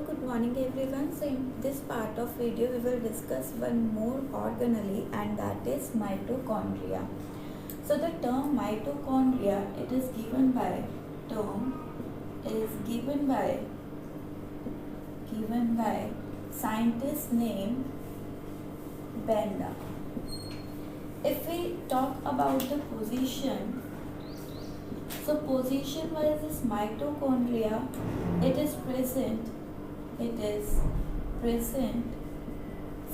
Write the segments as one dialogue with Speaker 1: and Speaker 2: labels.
Speaker 1: good morning everyone. So in this part of video we will discuss one more organelle and that is mitochondria. So the term mitochondria, it is given by scientist named Benda. If we talk about the position, so position wise this mitochondria, it is present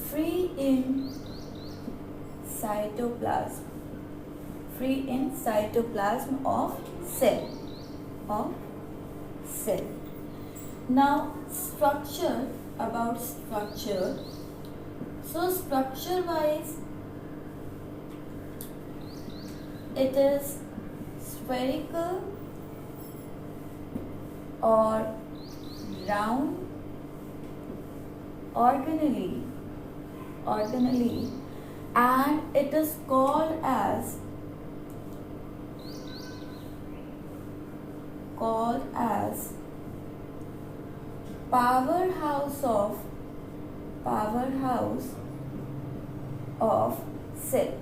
Speaker 1: free in cytoplasm of cell. Now structure, so structure wise it is spherical or round organelle, and it is called as powerhouse of cell.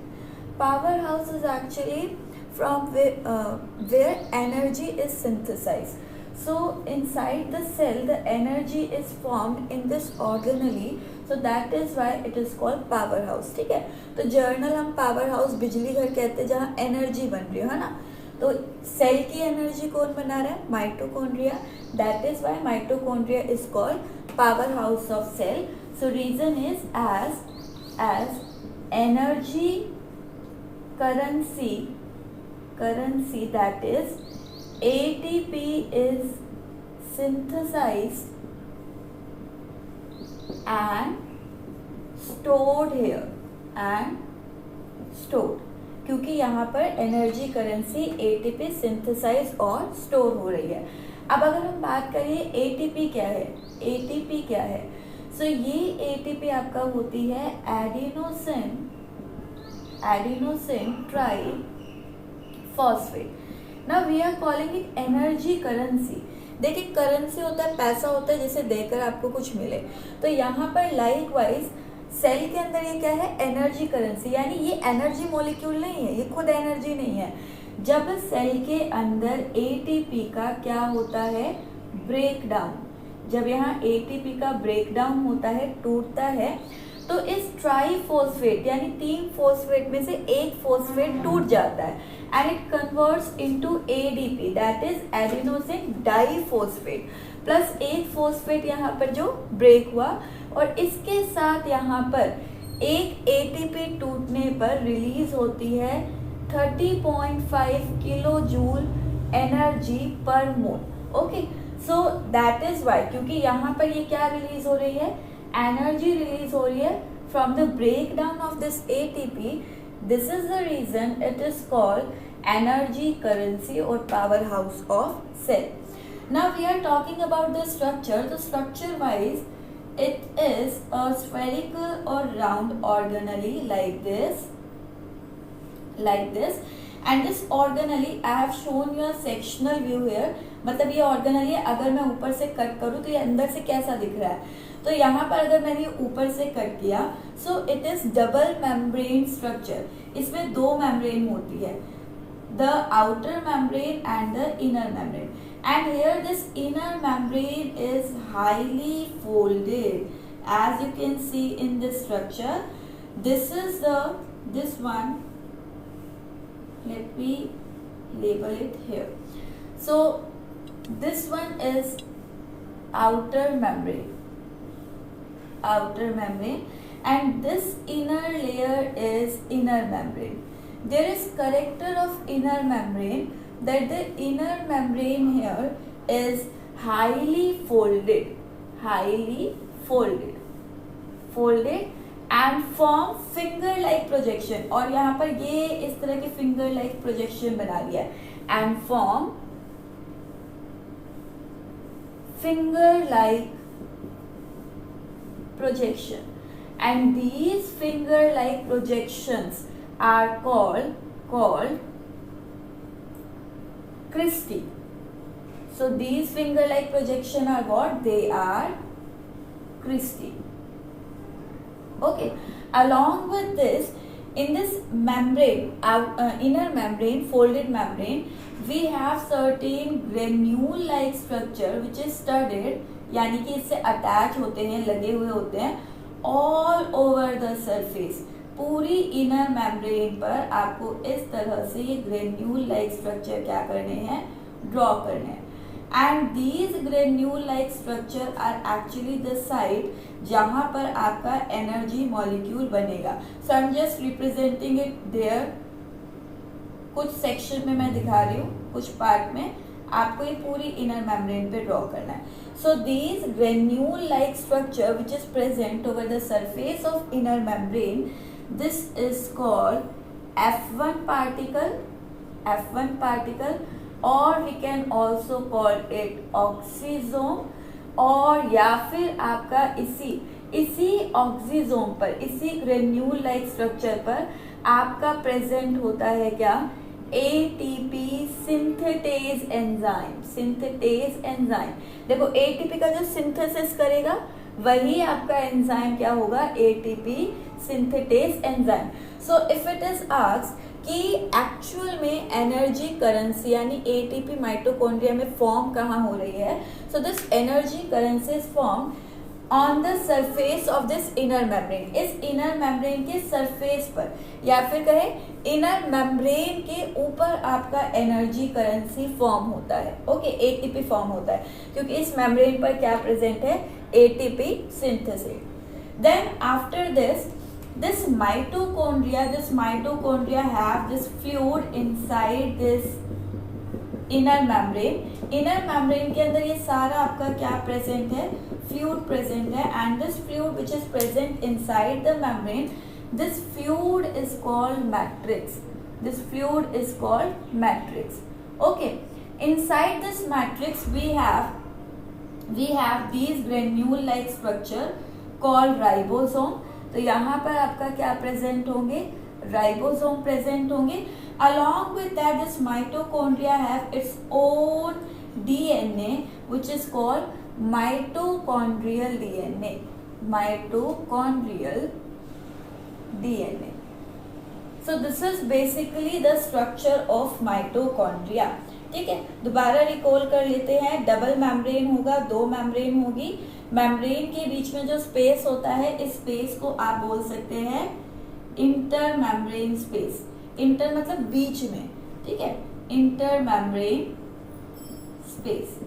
Speaker 1: Powerhouse is actually from where energy is synthesized. So inside the cell the energy is formed in this organelle, so that is why it is called power house. ठीक है, तो journal हम power house बिजली घर कहते हैं जहाँ energy बन रही है ना. तो सेल की एनर्जी कौन बना रहा है? Mitochondria. That is why mitochondria is called power house of cell. So reason is as energy currency, that is ATP is synthesized and stored here क्योंकि यहाँ पर एनर्जी करेंसी ATP सिंथेसाइज और store हो रही है. अब अगर हम बात करिए ATP क्या है, सो ये ATP आपका होती है adenosine triphosphate. Now we are calling it energy currency. देखिए करेंसी होता है, पैसा होता है जिसे देकर आपको कुछ मिले. तो यहाँ पर लाइकवाइज सेल के अंदर ये क्या है? Energy currency. यानी ये एनर्जी मॉलिक्यूल नहीं है, ये खुद एनर्जी नहीं है. जब सेल के अंदर ATP का क्या होता है? ब्रेकडाउन. जब यहाँ ATP का ब्रेकडाउन होता है, टूटता है, तो इस ट्राइफॉस्फेट यानी 3 फॉस्फेट में से एक फॉस्फेट टूट जाता है and it converts into ADP, that is adenosine diphosphate, plus एक फॉस्फेट यहाँ पर जो ब्रेक हुआ, और इसके साथ यहाँ पर एक ATP टूटने पर रिलीज होती है 30.5 किलो जूल एनर्जी पर mole. Okay, so that is why, क्योंकि यहाँ पर ये क्या रिलीज हो रही है? एनर्जी रिलीज हो रही है from the break down of this ATP. This is the reason it is called energy currency और power house of cell. Now we are talking about the structure. तो structure wise it is a spherical or round organelle like this, and this organelle I have shown you a sectional view here. मतलब ये organelle अगर मैं ऊपर से cut करूँ तो ये अंदर से कैसा दिख रहा है. तो यहाँ पर अगर मैंने ऊपर से कट किया, so it is double membrane structure. इसमें 2 मेम्ब्रेन होती है, the outer membrane and the inner membrane, and here this inner membrane is highly folded, as you can see in this structure. This one, let me label it here. So this one is outer membrane, and this inner layer is inner membrane. There is character of inner membrane that the inner membrane here is highly folded and form finger like projection. और यहाँ पर ये इस तरह के finger like projection बना दिया है and form finger like projection, and these finger like projections are called cristae. So these finger like projection are what? They are Christie. Okay, along with this, in this membrane, inner membrane, folded membrane, we have certain granule like structure which is studded, यानी कि इससे attach होते हैं, लगे हुए होते हैं all over the surface, पूरी इनर मेम्ब्रेन पर आपको इस तरह से ये ग्रेन्यूल लाइक स्ट्रक्चर क्या करने हैं, ड्रॉ करने हैं. And these granule like structure are actually the site जहां पर आपका एनर्जी मॉलिक्यूल बनेगा. So I am just representing it there. कुछ सेक्शन में मैं दिखा रही हूँ, कुछ पार्ट में आपको ये पूरी इनर मेम्ब्रेन पे ड्रॉ करना है. So these granule like structure which is present over the surface of inner membrane, this is called F1 particle, F1 particle, or we can also call it oxysome, और या फिर आपका इसी oxysome पर, इसी ग्रेन्यूल लाइक स्ट्रक्चर पर आपका present होता है क्या, ATP synthetase enzyme. Synthetase enzyme, देखो ATP का जो सिंथेसिस करेगा वही आपका एंजाइम क्या होगा, ATP synthetase enzyme. So if it is asked कि एक्चुअल में एनर्जी करेंसी यानी ATP माइटोकॉन्ड्रिया में फॉर्म कहाँ हो रही है, so this energy currency is form on the surface of this inner membrane. इस इनर मेम्ब्रेन के सरफेस पर, या फिर कहें इनर मेम्ब्रेन के ऊपर आपका एनर्जी करेंसी फॉर्म होता है. ओके, ATP फॉर्म होता है क्योंकि इस मेम्ब्रेन पर क्या प्रेजेंट है, ATP synthesis. Then after this mitochondria have this fluid inside this inner membrane. inner membrane के अंदर ये सारा आपका क्या प्रेजेंट है, fluid present है. and this fluid which is present inside the membrane, this fluid is called matrix. This fluid is called matrix. Okay, inside this matrix we have these granule like structure called ribosome. तो यहाँ पर आपका क्या present होंगे, ribosome present होंगे. along with that this mitochondria have its own DNA which is called mitochondrial DNA. Mitochondrial DNA. So this is basically the structure of mitochondria. ठीक है, दोबारा रिकॉल कर लेते हैं. डबल मेम्ब्रेन होगा, दो मेम्ब्रेन होगी. मेम्ब्रेन के बीच में जो स्पेस होता है, इस स्पेस को आप बोल सकते हैं इंटर मेम्ब्रेन स्पेस. इंटर मतलब बीच में, ठीक है, इंटर मेम्ब्रेन स्पेस.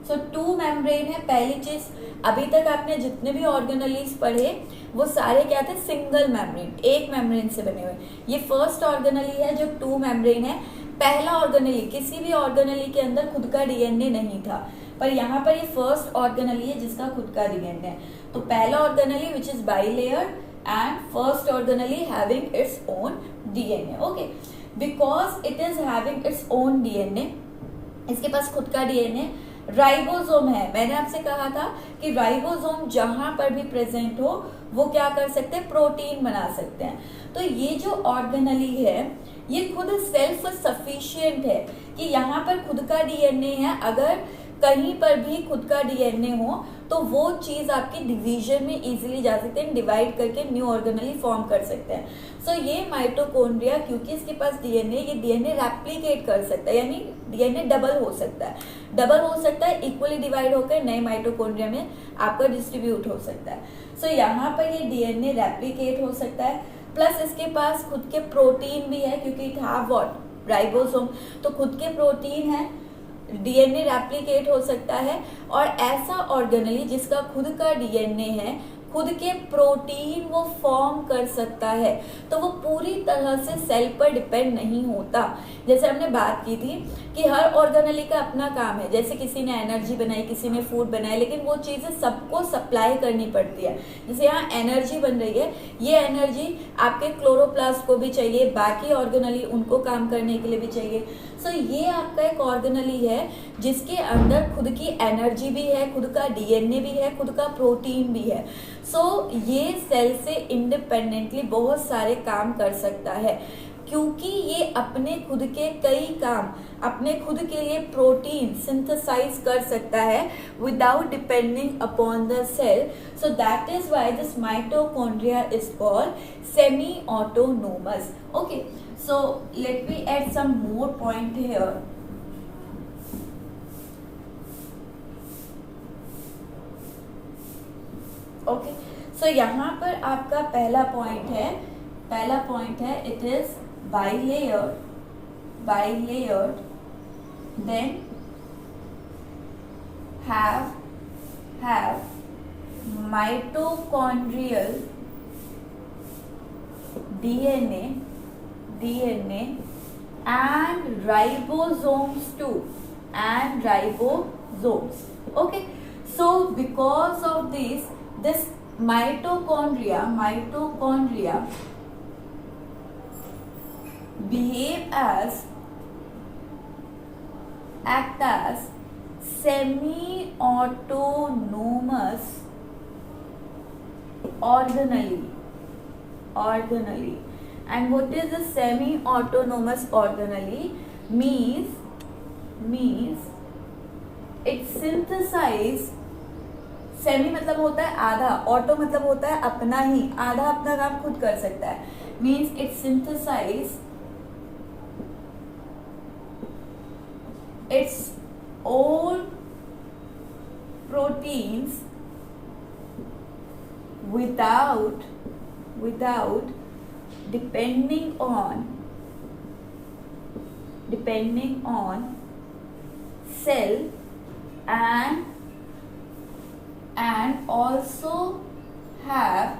Speaker 1: सो टू मेम्ब्रेन है. पहली चीज, अभी तक आपने जितने भी ऑर्गेनलीज पढ़े वो सारे क्या थे, सिंगल मेम्ब्रेन, एक मेम्ब्रेन से बने हुए. ये फर्स्ट ऑर्गेनली है जो टू मेम्ब्रेन है. पहला ऑर्गेनली, किसी भी ऑर्गेनली के अंदर खुद का DNA नहीं था, पर यहाँ पर ये फर्स्ट ऑर्गेनली है जिसका खुद का DNA है. तो पहला organelle which is bilayer and first organelle having its own DNA. Okay, because it is having its own DNA, इसके पास खुद का DNA. राइबोसोम है, मैंने आपसे कहा था कि राइबोसोम जहां पर भी प्रेजेंट हो वो क्या कर सकते हैं, प्रोटीन बना सकते हैं. तो ये जो ऑर्गेनली है ये खुद सेल्फ सफिशिएंट है कि यहाँ पर खुद का DNA है. अगर कहीं पर भी खुद का DNA हो तो वो चीज आपकी डिवीजन में इजीली जा सकते हैं, डिवाइड करके न्यू ऑर्गेनली फॉर्म कर सकते हैं. सो ये माइटोकॉन्ड्रिया, क्योंकि इसके पास DNA, ये DNA रेप्लिकेट कर सकता है, यानी DNA डबल हो सकता है. डबल हो सकता है, इक्वली डिवाइड होकर नए माइटोकॉन्ड्रिया में आपका डिस्ट्रीब्यूट हो सकता है. सो यहाँ पर ये DNA रेप्लिकेट हो सकता है, प्लस इसके पास खुद के प्रोटीन भी है क्योंकि इट हैव व्हाट, राइबोसोम. तो खुद के प्रोटीन है, DNA रेप्लिकेट हो सकता है. और ऐसा ऑर्गेनली जिसका खुद का DNA है, खुद के प्रोटीन वो फॉर्म कर सकता है, तो वो पूरी तरह से सेल पर डिपेंड नहीं होता. जैसे हमने बात की थी कि हर ऑर्गेनली का अपना काम है. जैसे किसी ने एनर्जी बनाई, किसी ने फूड बनाया, लेकिन वो चीज़ें सबको सप्लाई करनी पड़ती है. जैसे यहाँ एनर्जी बन रही है, ये एनर्जी आपके क्लोरोप्लास्ट को भी चाहिए, बाकी ऑर्गेनली उनको काम करने के लिए भी चाहिए. सो ये आपका एक ऑर्गेनली है जिसके अंदर खुद की एनर्जी भी है, खुद का DNA भी है, खुद का प्रोटीन भी है. सो ये सेल से इंडिपेंडेंटली बहुत सारे काम कर सकता है. क्योंकि ये अपने खुद के कई काम, अपने खुद के लिए प्रोटीन सिंथेसाइज कर सकता है without depending upon the cell. So that is why this mitochondria is called semi autonomous. Okay, so let me add some more point here. Okay, so यहाँ पर आपका पहला पॉइंट है it is bilayered, then have mitochondrial DNA and ribosomes too, and ribosomes. Okay, so because of this mitochondria act as semi-autonomous organelle. And what is the semi-autonomous organelle? Means it synthesize. Semi मतलब होता है आधा, auto मतलब होता है अपना ही, आधा अपना काम खुद कर सकता है. Means it synthesize its own proteins without depending on cell and also have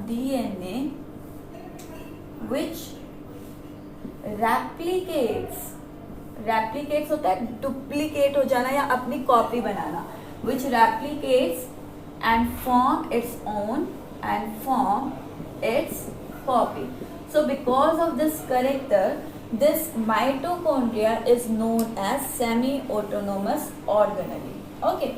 Speaker 1: DNA which replicates होता है डुप्लीकेट हो जाना या अपनी copy banana, which replicates and form its copy. So because of this character, this mitochondria is known as semi-autonomous organelle. Okay,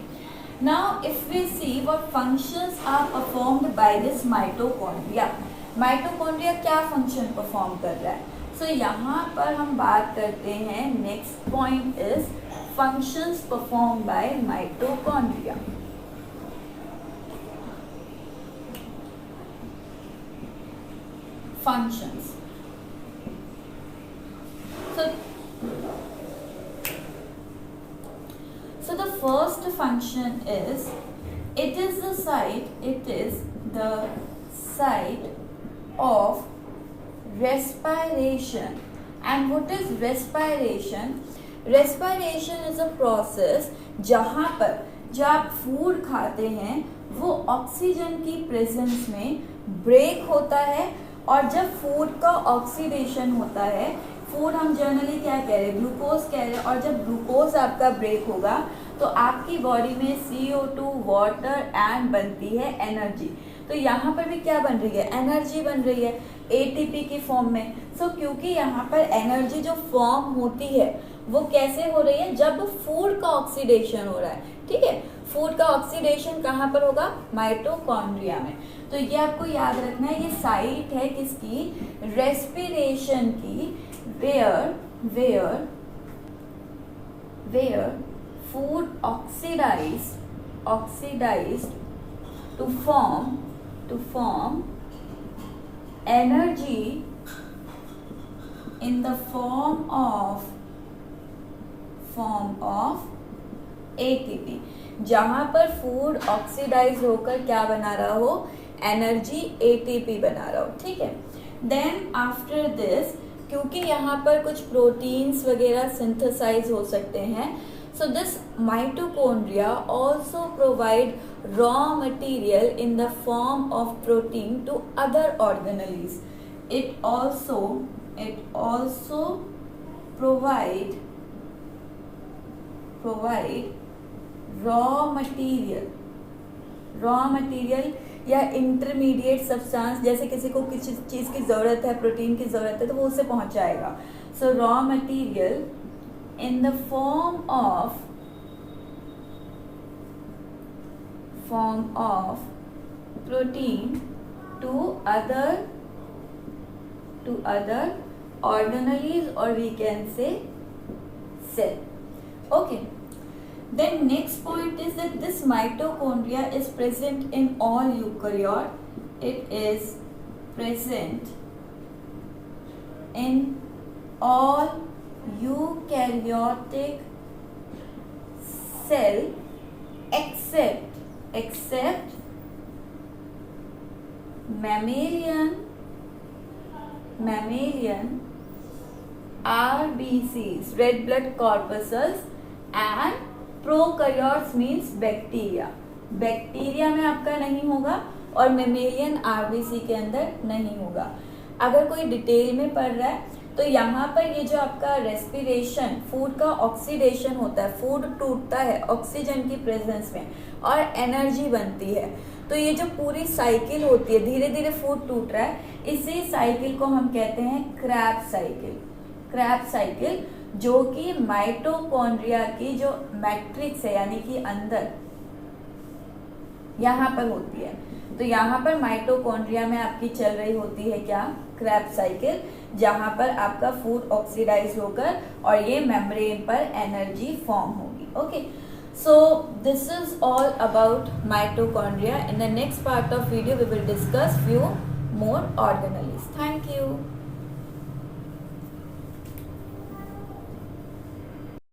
Speaker 1: now if we see what functions are performed by this mitochondria क्या function perform कर रहा है. सो यहाँ पर हम बात करते हैं, next point is functions perform by mitochondria. Functions. So the first function is it is the site of respiration. And what is respiration? Respiration is a process जहाँ पर जब आप फूड खाते हैं वो ऑक्सीजन की प्रेजेंस में ब्रेक होता है, और जब फूड का ऑक्सीडेशन होता है, फूड हम जनरली क्या कह रहे हैं, ग्लूकोज कह रहे हैं, और जब ग्लूकोज आपका ब्रेक होगा तो आपकी बॉडी में CO2 वाटर एंड बनती है एनर्जी. तो यहाँ पर भी क्या बन रही है, एनर्जी बन रही है ATP की फॉर्म में. सो क्योंकि यहाँ पर एनर्जी जो फॉर्म होती है वो कैसे हो रही है, जब फूड का ऑक्सीडेशन हो रहा है. ठीक है, फूड का ऑक्सीडेशन कहाँ पर होगा, माइटोकॉन्ड्रिया में. तो ये आपको याद रखना है, ये साइट है किसकी, रेस्पिरेशन की, where food oxidized to form energy in the form of ATP. जहाँ पर फूड ऑक्सीडाइज होकर क्या बना रहा हो, एनर्जी ATP बना रहा हो. ठीक है, देन आफ्टर दिस क्योंकि यहाँ पर कुछ प्रोटीन्स वगैरह सिंथेसाइज हो सकते हैं, so this mitochondria also provide raw material in the form of protein to other organelles. It also provide raw material या इंटरमीडिएट सब्सटेंस, जैसे किसी को किसी चीज़ की ज़रूरत है, प्रोटीन की ज़रूरत है, तो वो उससे पहुंचाएगा. So raw material in the form of protein to to other organelles, or we can say cell. Okay, then next point is that this mitochondria is present in all eukaryote. It is present in all eukaryotic cell except mammalian RBCs, red blood corpuscles, and prokaryotes means bacteria में आपका नहीं होगा और mammalian RBC के अंदर नहीं होगा। अगर कोई डिटेल में पढ़ रहा है तो यहाँ पर ये जो आपका रेस्पिरेशन, फूड का ऑक्सीडेशन होता है, फूड टूटता है ऑक्सीजन की प्रेजेंस में और एनर्जी बनती है। तो ये जो पूरी साइकिल होती है, धीरे धीरे फूड टूट रहा है, इसी साइकिल को हम कहते हैं क्रैब्स साइकिल, जो कि माइटोकॉन्ड्रिया की जो मैट्रिक्स है यानी कि अंदर यहाँ पर होती है। तो यहाँ पर माइटोकॉन्ड्रिया में आपकी चल रही होती है क्या, क्रैब्स साइकिल, जहाँ पर आपका फूड ऑक्सीडाइज होकर और ये मेम्ब्रेन पर एनर्जी फॉर्म होगी। Okay, so this is all about mitochondria. In the next part of video we will discuss few more organelles. Thank you.